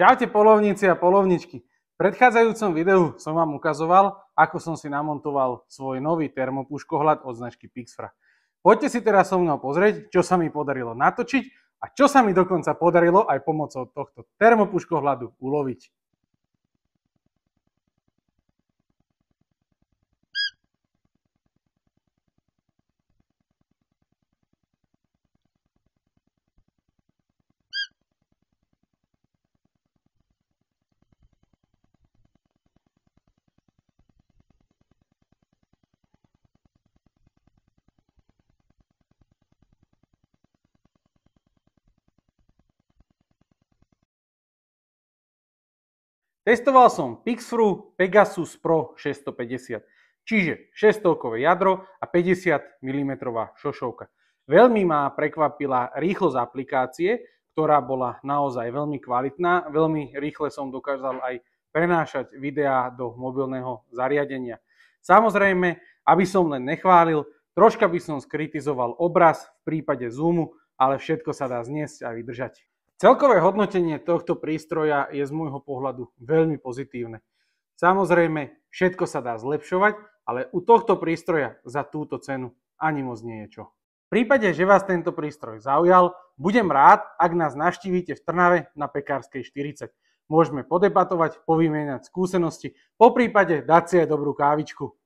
Čaute polovníci a polovničky. V predchádzajúcom videu som vám ukazoval, ako som si namontoval svoj nový termopuškohľad od značky Pixfra. Poďte si teraz so mnou pozrieť, čo sa mi podarilo natočiť a čo sa mi dokonca podarilo aj pomocou tohto termopuškohľadu uloviť. Testoval som Pixfru Pegasus Pro 650, čiže 6-stovkové jadro a 50 mm šošovka. Veľmi ma prekvapila rýchlosť aplikácie, ktorá bola naozaj veľmi kvalitná. Veľmi rýchle som dokázal aj prenášať videá do mobilného zariadenia. Samozrejme, aby som len nechválil, troška by som skritizoval obraz v prípade zoomu, ale všetko sa dá zniesť a vydržať. Celkové hodnotenie tohto prístroja je z môjho pohľadu veľmi pozitívne. Samozrejme, všetko sa dá zlepšovať, ale u tohto prístroja za túto cenu ani moc nie je čo. V prípade, že vás tento prístroj zaujal, budem rád, ak nás navštívite v Trnave na Pekárskej 40. Môžeme podebatovať, povymieňať skúsenosti, poprípade dať si aj dobrú kávičku.